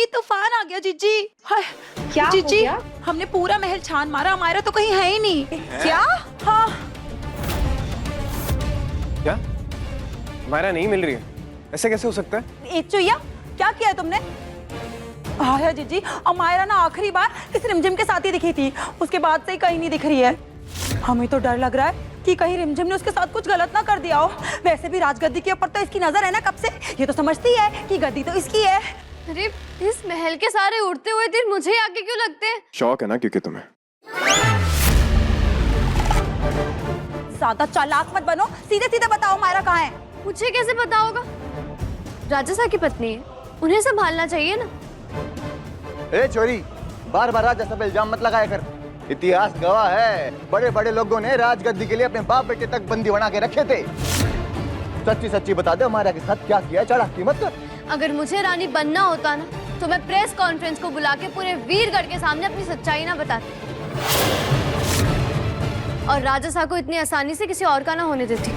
तूफान आ गया जीजी। हाय क्या जीजी, हो गया? हमने पूरा महल छान मारा, हमारा तो कहीं है ही नहीं। क्या? हाँ क्या मायरा नहीं मिल रही है? ऐसे कैसे हो सकता है? ए चुईया, क्या किया है तुमने? हाँ जीजी, अमायरा ना आखिरी बार इस रिमझिम के साथ ही दिखी थी, उसके बाद से ही कहीं नहीं दिख रही है। हमें तो डर लग रहा है कि कहीं रिमझिम ने उसके साथ कुछ गलत ना कर दिया हो। वैसे भी राजगद्दी के ऊपर तो इसकी नजर है ना कब से, ये तो समझती है कि गद्दी तो इसकी है। अरे इस महल के सारे उड़ते हुए तीर मुझे ही आगे क्यों लगते हैं? शौक है ना क्योंकि तुम्हें। ज्यादा चालाक मत बनो, सीधे सीधे बताओ मायरा कहाँ है? मुझे कैसे पता होगा? राजसा की पत्नी है, उन्हें संभालना चाहिए ना। ए चोरी, बार बार राजा सब इल्जाम मत लगाया कर। इतिहास गवाह है, बड़े बड़े लोगों ने राजगद्दी के लिए अपने बाप बेटे तक बंदी बना के रखे थे। सच्ची सच्ची बता दे हमारा के साथ क्या किया, चढ़ा कीमत कर। अगर मुझे रानी बनना होता ना तो मैं प्रेस कॉन्फ्रेंस को बुला के पूरे वीरगढ़ के सामने अपनी सच्चाई ना बताती और राजसा को इतनी आसानी से किसी और का ना होने देती।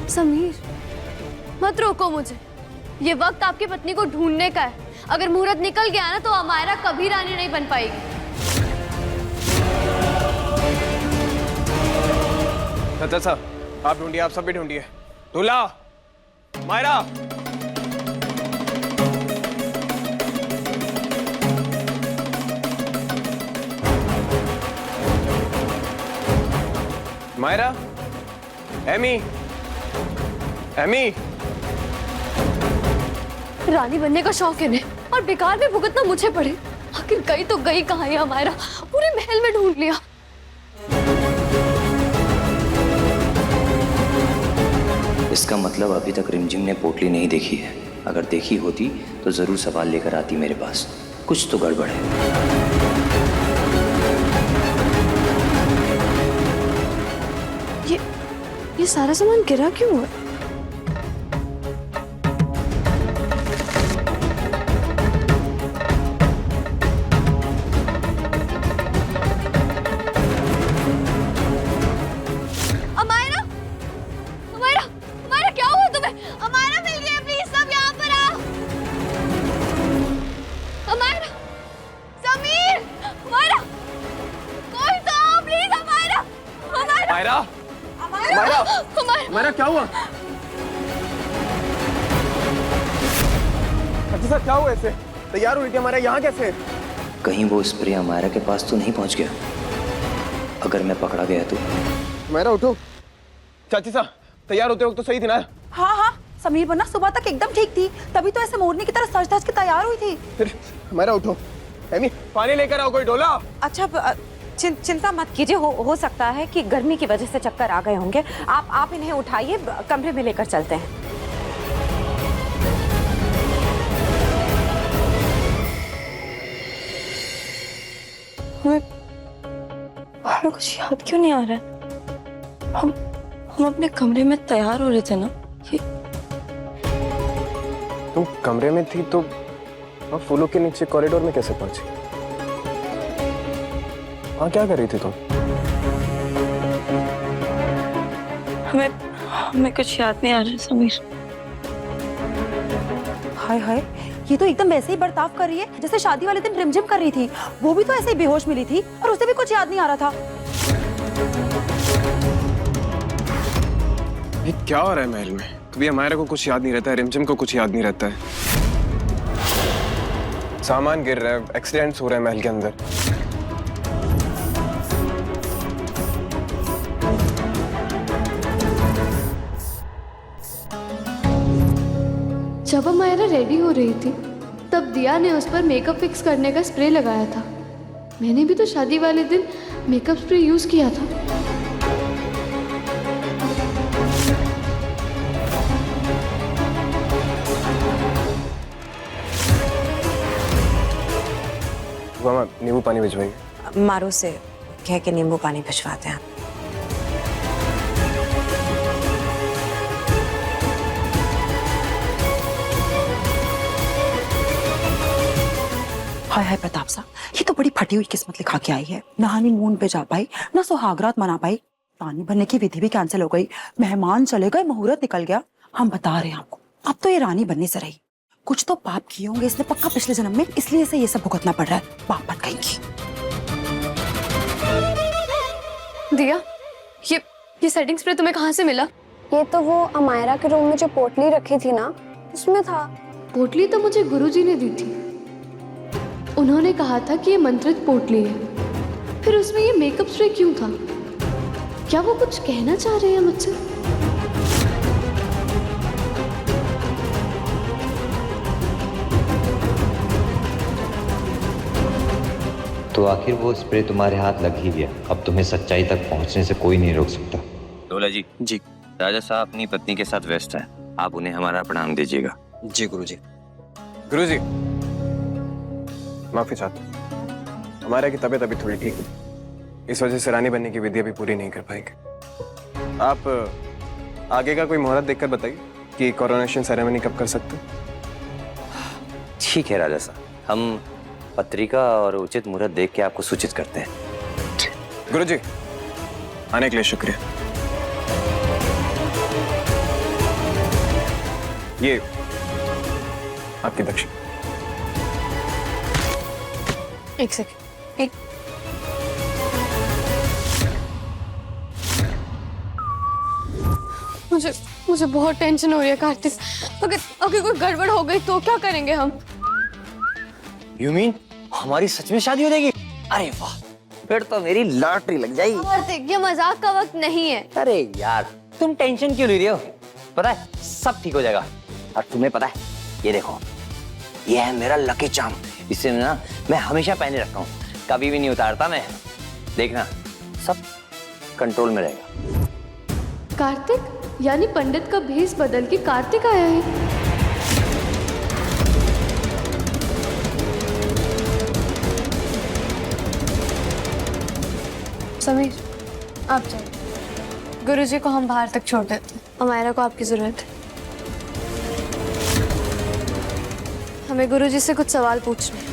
समीर, मत रोको मुझे। ये वक्त आपकी पत्नी को ढूंढने का है। अगर मुहूर्त निकल गया ना तो अमायरा कभी रानी नहीं बन पाएगी। अच्छा साहब, आप ढूंढिए, आप सब भी ढूंढिए। दूल्हा, मायरा। Myra, Amy, Amy. रानी बनने का शौक है इन्हें और बेकार में भुगतना मुझे पड़े। आखिर गई तो गई कहाँ है अमायरा? पूरे महल में ढूंढ लिया। इसका मतलब अभी तक रिमझिम ने पोटली नहीं देखी है। अगर देखी होती तो जरूर सवाल लेकर आती मेरे पास। कुछ तो गड़बड़ है। ये सारा सामान गिरा क्यों है? अमायरा, अमायरा, अमायरा क्या हुआ तुम्हें? अमायरा मिल गया, प्लीज सब यहाँ पर आओ। अमायरा, समीर, अमायरा, कोई तो आओ प्लीज। अमायरा, अमायरा, मायरा, अमायरा, मायरा क्या हुआ? अच्छा साहब, क्या हुआ? ऐसे तैयार हुई थी हमारा, यहाँ कैसे? कहीं वो स्प्रे अमायरा के पास तो नहीं पहुंच गया? अगर मैं पकड़ा गया तो? मायरा उठो। चाची साहब, तैयार होते वक्त तो सही थी ना? हाँ हाँ, समीर वरना सुबह तक एकदम ठीक थी, तभी तो ऐसे मोरनी की तरह सज धज के तैयार हुई थी। फिर मायरा उठो। एमी, पानी लेकर आओ, कोई डोला। अच्छा, चिंता मत कीजिए, हो सकता है कि गर्मी की वजह से चक्कर आ गए होंगे। आप इन्हें उठाइए, कमरे में लेकर चलते हैं। हमें कुछ याद क्यों नहीं आ रहा है? हम अपने कमरे में तैयार हो रहे थे ना। ये तुम कमरे में थी तो फूलों के नीचे कॉरिडोर में कैसे पहुंची? हाँ, क्या कर रही थी तुम? हमें कुछ याद नहीं आ रहा समीर। हाय हाय, ये तो एकदम वैसे ही बर्ताव कर रही है जैसे शादी वाले दिन रिमझिम कर रही थी। वो भी तो ऐसे ही बेहोश मिली थी और उसे भी कुछ याद नहीं आ रहा था। ये क्या हो रहा है महल में? कभी अमायरा को कुछ याद नहीं रहता है, रिमझिम को कुछ याद नहीं रहता है। सामान गिर रहा है, एक्सीडेंट्स हो रहे हैं महल के अंदर। जब अमायरा रेडी हो रही थी तब दिया ने उस पर मेकअप फिक्स करने का स्प्रे लगाया था। मैंने भी तो शादी वाले दिन मेकअप स्प्रे यूज किया था। मामा, नींबू पानी भिजवाइए। मारू से कह के नींबू पानी भिजवाते हैं। हाय हाय प्रताप साहब, ये तो बड़ी फटी हुई किस्मत लिखा के आई है। ना हनीमून पे जा पाई, ना सुहागरात मना पाई। रानी बनने की विधि भी कैंसिल हो गई, मेहमान चले गए, मुहूर्त निकल गया। हम बता रहे हैं आपको, अब तो ये रानी बनने से रही। कुछ तो पाप किए होंगे इसने पक्का पिछले जन्म में, इसलिए इसे ये सब भुगतना पड़ रहा है। पाप मत कहेंगी। दिया, ये सेटिंग स्प्रे तुम्हें कहाँ से मिला? ये तो वो अमायरा के रूम में जो पोटली रखी थी ना, उसमें था। पोटली तो मुझे गुरुजी ने दी थी। उन्होंने कहा था कि ये मंत्रित पोटली है। फिर उसमें ये मेकअप स्प्रे क्यों था? क्या वो कुछ कहना चाह रहे हैं मुझसे? तो आखिर वो स्प्रे तुम्हारे हाथ लग ही गया। अब तुम्हें सच्चाई तक पहुंचने से कोई नहीं रोक सकता। डोला जी। जी। राजा साहब अपनी पत्नी के साथ व्यस्त है, आप उन्हें हमारा प्रणाम दीजिएगा। जी गुरुजी। गुरुजी, माफी चाहता हूँ, हमारा की तबीयत अभी थोड़ी ठीक है, इस वजह से रानी बनने की विधि अभी पूरी नहीं कर पाएंगे। आप आगे का कोई मुहूर्त देखकर बताइए कि कोरोनेशन सेरेमनी कब कर सकते हैं। ठीक है राजा साहब, हम पत्रिका और उचित मुहूर्त देख के आपको सूचित करते हैं। गुरुजी, आने के लिए शुक्रिया। ये आपकी दक्षिणा। एक सेकंड, एक मुझे बहुत टेंशन हो रही है कार्तिक। अगर कोई गड़बड़ हो गई तो क्या करेंगे हम? यू मीन हमारी सच में शादी हो जाएगी? अरे वाह, फिर तो मेरी लॉटरी लग जाएगी। कार्तिक, ये मजाक का वक्त नहीं है। अरे यार, तुम टेंशन क्यों ले रही हो? पता है सब ठीक हो जाएगा। और तुम्हें पता है, ये देखो, ये है मेरा लकी चार्म। इसे ना मैं हमेशा पहने रखता हूँ, कभी भी नहीं उतारता मैं। देखना सब कंट्रोल में रहेगा। कार्तिक, यानी पंडित का भेष बदल के कार्तिक आया है। समीर, आप जाइए, गुरुजी को हम बाहर तक छोड़ देते हैं। अमायरा को आपकी जरूरत है। हमें गुरुजी से कुछ सवाल पूछने हैं,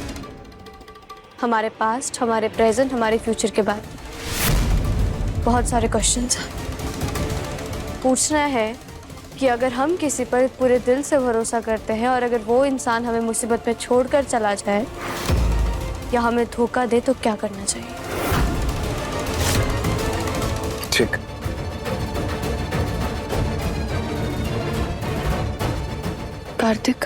हमारे पास्ट, हमारे प्रेजेंट, हमारे फ्यूचर के बारे में। बहुत सारे क्वेश्चंस हैं। पूछना है कि अगर हम किसी पर पूरे दिल से भरोसा करते हैं और अगर वो इंसान हमें मुसीबत में छोड़कर चला जाए या हमें धोखा दे तो क्या करना चाहिए? ठीक। कार्तिक,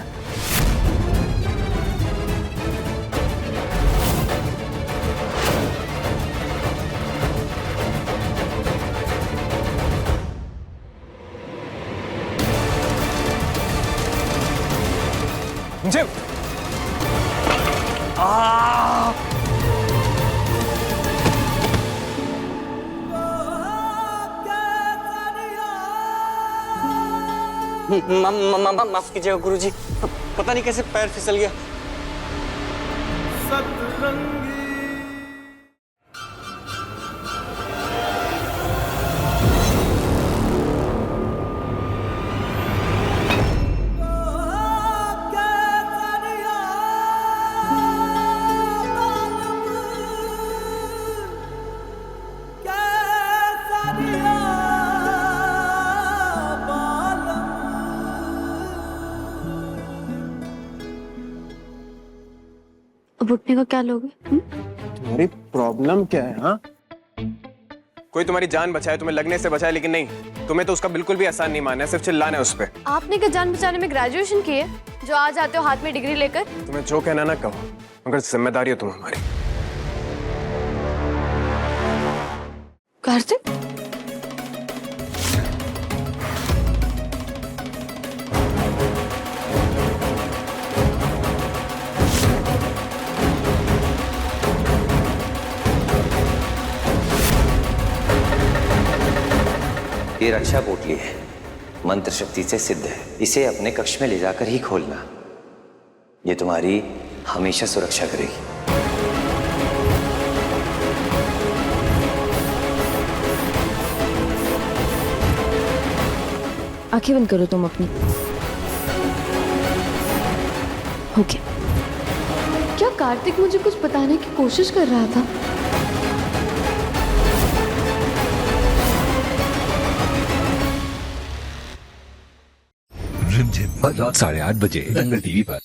जिम। माफ कीजिएगा गुरुजी, पता नहीं कैसे पैर फिसल गया। अब उठने का क्या लोगे? तुम्हारी प्रॉब्लम क्या है? हाँ, कोई तुम्हारी जान बचाए, तुम्हें लगने से बचाए, लेकिन नहीं, तुम्हें तो उसका बिल्कुल भी एहसान नहीं मानना है, सिर्फ चिल्लाना है उस पे। आपने क्या जान बचाने में ग्रेजुएशन की है जो आज आते हो हाथ में डिग्री लेकर? तुम्हें जो कहना ना कहो, मगर जिम्मेदारी है तुम हमारी। कार्तिक, ये रक्षा पोटली है, मंत्र शक्ति से सिद्ध है। इसे अपने कक्ष में ले जाकर ही खोलना, ये तुम्हारी हमेशा सुरक्षा करेगी। आंखें बंद करो तुम अपनी। ओके। क्या कार्तिक मुझे कुछ बताने की कोशिश कर रहा था? रिमझिम, रात 8:30 बजे दंगल टीवी पर।